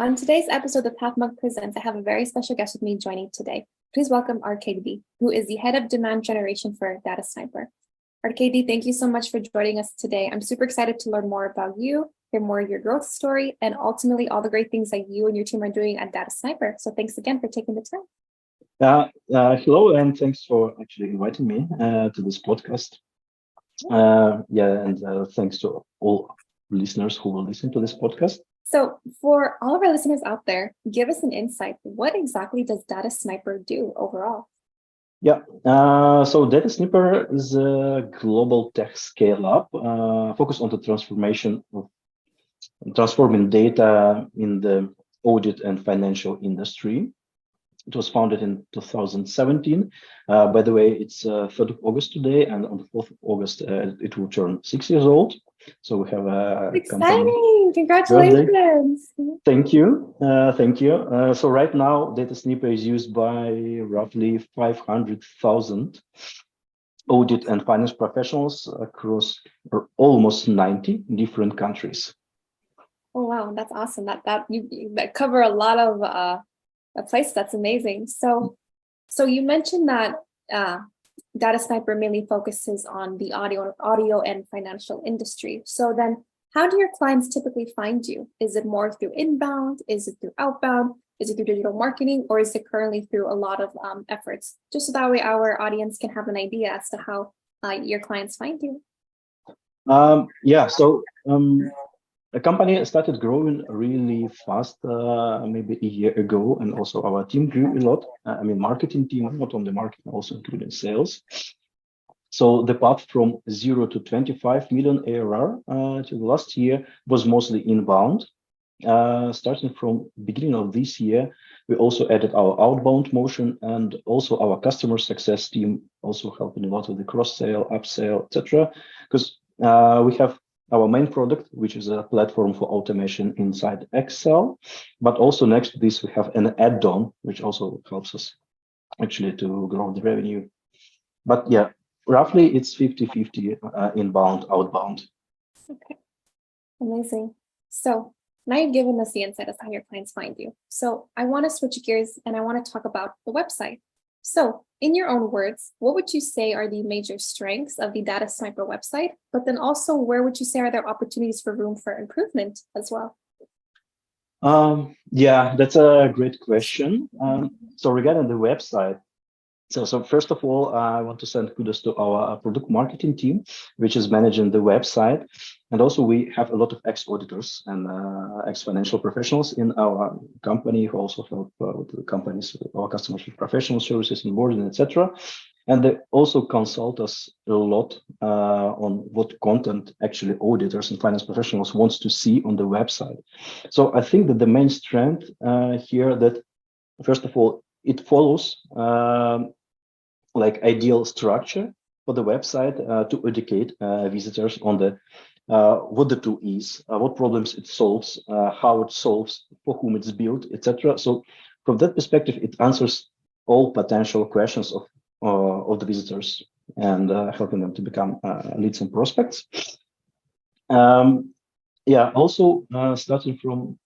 On today's episode of Pathmonk Presents, I have a very special guest with me joining today. Please welcome Arkadiy, who is the head of demand generation for DataSnipper. Arkadiy, thank you so much for joining us today. I'm super excited to learn more about you, hear more of your growth story, and ultimately all the great things that you and your team are doing at DataSnipper. So thanks again for taking the time. Hello, and thanks for actually inviting me to this podcast. Thanks to all listeners who will listen to this podcast. So for all of our listeners out there, give us an insight. What exactly does DataSnipper do overall? So DataSnipper is a global tech scale-up focused on the transforming data in the audit and financial industry. It was founded in 2017. By the way, it's 3rd of August today, and on the 4th of August, it will turn 6 years old. So we have a exciting! Congratulations! Birthday. Thank you. So right now, DataSnipper is used by roughly 500,000 audit and finance professionals across almost 90 different countries. Oh wow, that's awesome! That cover a lot of a place. That's amazing. So you mentioned that DataSnipper mainly focuses on the audio and financial industry. So then how do your clients typically find you? Is it more through inbound? Is it through outbound? Is it through digital marketing? Or is it currently through a lot of efforts? Just so that way our audience can have an idea as to how your clients find you. The company started growing really fast, maybe a year ago, and also our team grew a lot. Marketing team, not only marketing, also including sales. So the path from 0 to 25 million ARR to the last year was mostly inbound. Starting from beginning of this year, we also added our outbound motion, and also our customer success team also helping a lot with the cross-sale, upsell, etc. Because we have our main product, which is a platform for automation inside Excel. But also next to this, we have an add-on, which also helps us actually to grow the revenue. But yeah, roughly it's 50-50 inbound, outbound. Okay, amazing. So now you've given us the insight as to how your clients find you. So I want to switch gears and I want to talk about the website. So in your own words, what would you say are the major strengths of the DataSnipper website? But then also, where would you say are there opportunities for room for improvement as well? That's a great question. So regarding the website, so first of all, I want to send kudos to our product marketing team, which is managing the website. And also we have a lot of ex-auditors and ex-financial professionals in our company who also help the companies, our customers with professional services, onboarding, etc. And they also consult us a lot on what content actually auditors and finance professionals wants to see on the website. So I think that the main strength here that, first of all, it follows ideal structure for the website to educate visitors on the what the tool is, what problems it solves, how it solves, for whom it's built, etc. So from that perspective, it answers all potential questions of the visitors and helping them to become leads and prospects. Also starting from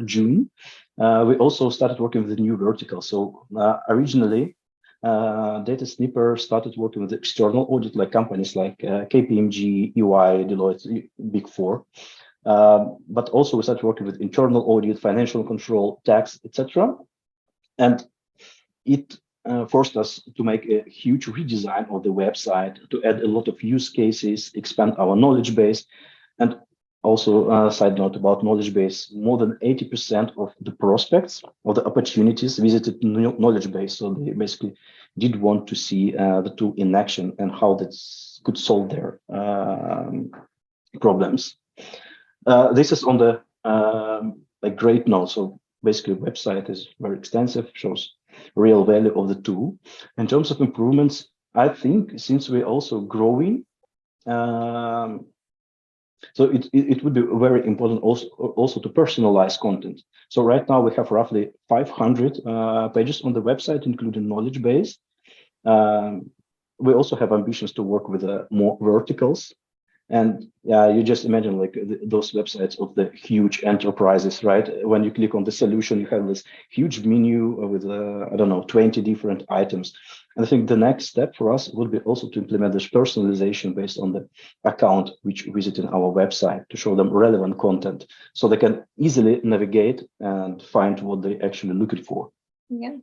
June, we also started working with the new vertical. So originally, DataSnipper started working with external audit like companies like KPMG, EY, Deloitte, Big Four. But also we started working with internal audit, financial control, tax, etc. And it forced us to make a huge redesign of the website, to add a lot of use cases, expand our knowledge base. And also, side note about knowledge base, more than 80% of the prospects or the opportunities visited knowledge base. So they basically did want to see the tool in action and how that could solve their problems. This is on the great note. So basically, website is very extensive, shows real value of the tool. In terms of improvements, I think since we're also growing, so it would be very important also to personalize content. So right now we have roughly 500 pages on the website, including knowledge base. We also have ambitions to work with more verticals. And yeah, you just imagine like those websites of the huge enterprises, right? When you click on the solution, you have this huge menu with, I don't know, 20 different items. And I think the next step for us would be also to implement this personalization based on the account which visited our website to show them relevant content so they can easily navigate and find what they're actually looking for. Yeah,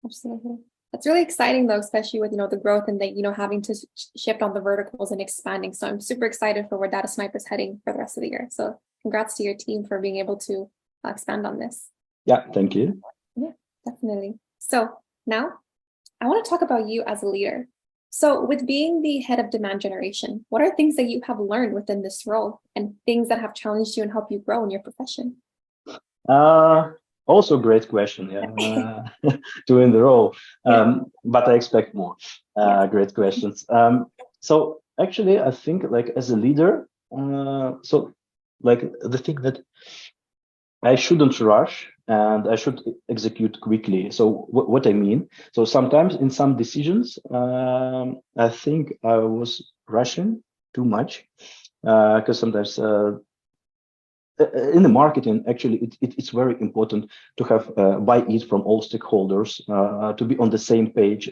absolutely. That's really exciting though, especially with, the growth and having to shift on the verticals and expanding. So I'm super excited for where DataSnipper is heading for the rest of the year. So congrats to your team for being able to expand on this. Yeah, thank you. Yeah, definitely. So now I want to talk about you as a leader. So with being the head of demand generation, what are things that you have learned within this role and things that have challenged you and helped you grow in your profession? Also great question, yeah, to win the role, but I expect more great questions. So actually, I think like as a leader, so like the thing that I shouldn't rush and I should execute quickly. So what I mean, so sometimes in some decisions, I think I was rushing too much because sometimes in the marketing, actually, it's very important to have buy-in from all stakeholders to be on the same page.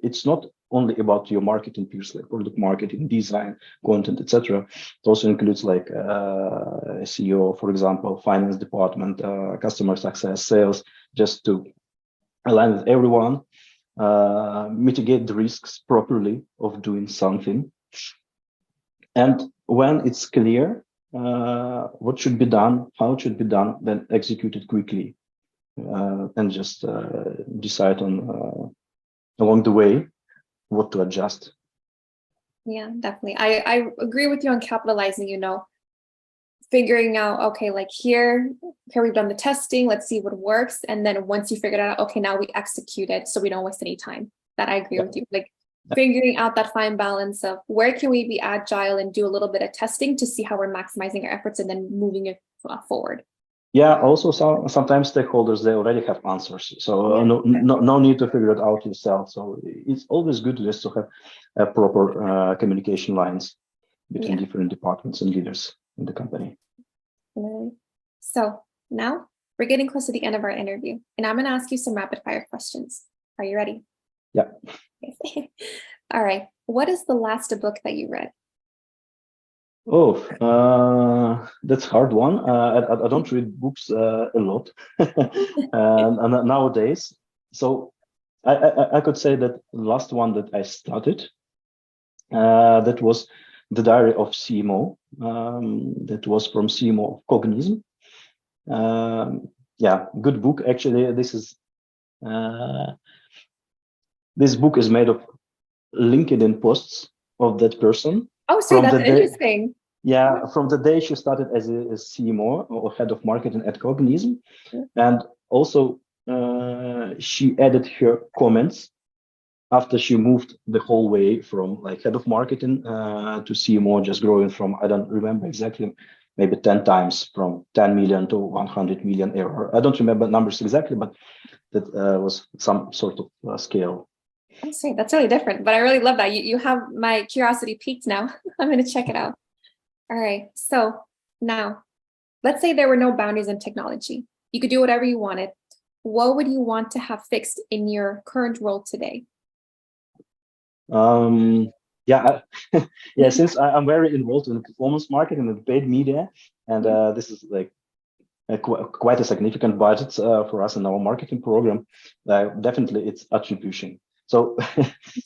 It's not only about your marketing peers, like product marketing, design, content, etc. It also includes like SEO, for example, finance department, customer success, sales, just to align with everyone, mitigate the risks properly of doing something. And when it's clear what should be done, how it should be done, then execute it quickly and just decide on along the way what to adjust. Yeah, definitely. I agree with you on capitalizing, figuring out, okay, like here we've done the testing, let's see what works. And then once you figure it out, okay, now we execute it so we don't waste any time. That I agree with you. Like figuring out that fine balance of where can we be agile and do a little bit of testing to see how we're maximizing our efforts and then moving it forward. Yeah, also sometimes stakeholders, they already have answers. So no need to figure it out yourself. So it's always good just to have proper communication lines between different departments and leaders in the company. So now we're getting close to the end of our interview, and I'm going to ask you some rapid fire questions. Are you ready? Yeah. All right. What is the last book that you read? Oh, that's a hard one. I don't read books a lot and nowadays. So I could say that the last one that I started, that was The Diary of CMO. That was from CMO of Cognism. Yeah, good book. Actually, this book is made of LinkedIn posts of that person. Oh, sorry, that's interesting. Yeah, from the day she started as a CMO or head of marketing at Cognism, and also she added her comments after she moved the whole way from like head of marketing to CMO, just growing from, I don't remember exactly, maybe 10 times from 10 million to 100 million euro. I don't remember numbers exactly, but that was some sort of scale. I'm sorry, that's really different, but I really love that. You have my curiosity peaked now. I'm going to check it out. All right. So now, let's say there were no boundaries in technology. You could do whatever you wanted. What would you want to have fixed in your current role today? Yeah, since I'm very involved in performance marketing and paid media, and this is like quite a significant budget for us in our marketing program, definitely it's attribution. So,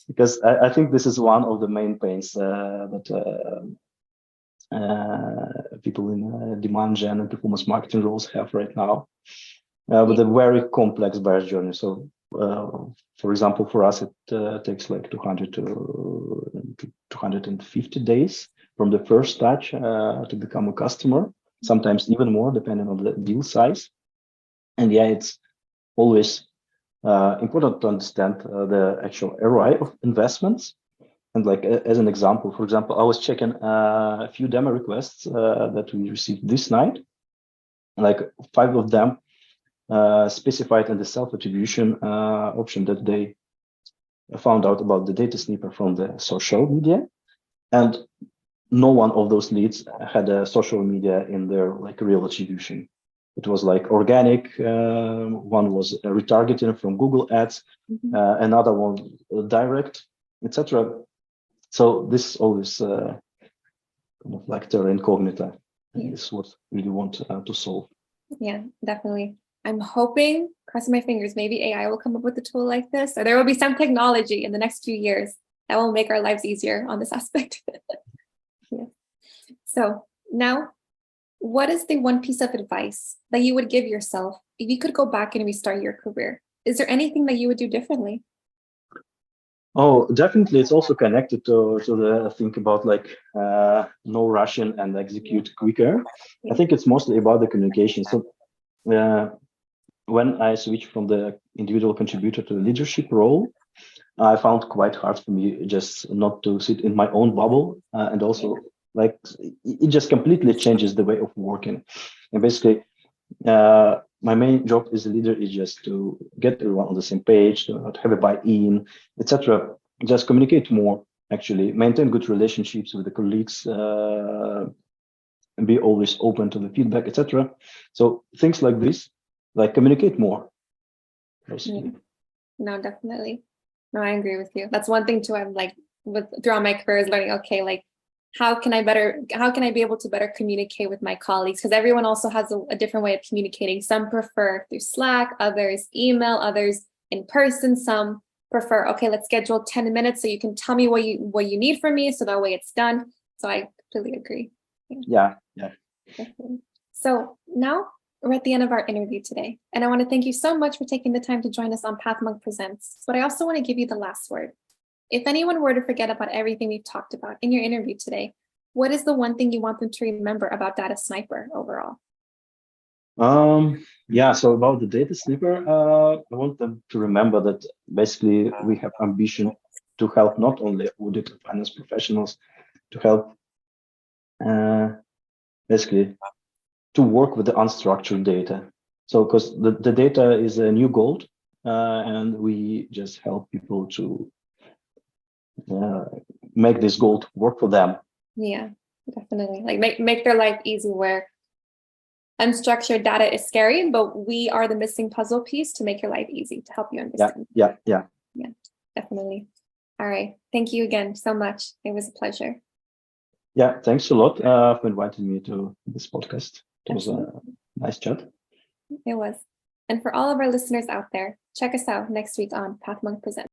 because I think this is one of the main pains that people in demand gen and performance marketing roles have right now, with a very complex buyer's journey. So, for example, for us, it takes like 200 to 250 days from the first touch to become a customer, sometimes even more, depending on the deal size. And yeah, it's always important to understand the actual ROI of investments. And like as an example, for example, I was checking a few demo requests that we received this night. Like 5 of them specified in the self-attribution option that they found out about the DataSnipper from the social media. And no one of those leads had a social media in their like real attribution. It was like organic. One was retargeting from Google Ads, another one direct, etc. So this is always kind of like terra incognita. This is what we really want to solve. Yeah, definitely. I'm hoping, crossing my fingers, maybe AI will come up with a tool like this, or there will be some technology in the next few years that will make our lives easier on this aspect. Yeah. So now, what is the one piece of advice that you would give yourself if you could go back and restart your career? Is there anything that you would do differently? Oh, definitely. It's also connected to the think about like no rushing and execute quicker. I think it's mostly about the communication. So when I switched from the individual contributor to the leadership role, I found quite hard for me just not to sit in my own bubble, and also like it just completely changes the way of working. And basically, my main job as a leader is just to get everyone on the same page, to have a buy-in, etc. Just communicate more, actually, maintain good relationships with the colleagues, and be always open to the feedback, etc. So things like this, like communicate more, basically. No, definitely. No, I agree with you. That's one thing too. I'm like throughout my career is learning, okay, like how can I be able to better communicate with my colleagues? Because everyone also has a different way of communicating. Some prefer through Slack, others email, others in person. Some prefer, okay, let's schedule 10 minutes so you can tell me what you need from me, so that way it's done. So I completely agree. Yeah. Definitely. So now we're at the end of our interview today, and I want to thank you so much for taking the time to join us on Pathmonk Presents. But I also want to give you the last word. If anyone were to forget about everything we've talked about in your interview today, what is the one thing you want them to remember about DataSnipper overall? Yeah, so about the DataSnipper, I want them to remember that basically we have ambition to help not only audit and finance professionals, to help basically to work with the unstructured data. So because the data is a new gold, and we just help people to make this gold work for them. Yeah, definitely. Like make their life easy, where unstructured data is scary, but we are the missing puzzle piece to make your life easy, to help you understand. Yeah, definitely. All right. Thank you again so much. It was a pleasure. Yeah, thanks a lot for inviting me to this podcast. It was a nice chat. It was. And for all of our listeners out there, check us out next week on Pathmonk Presents.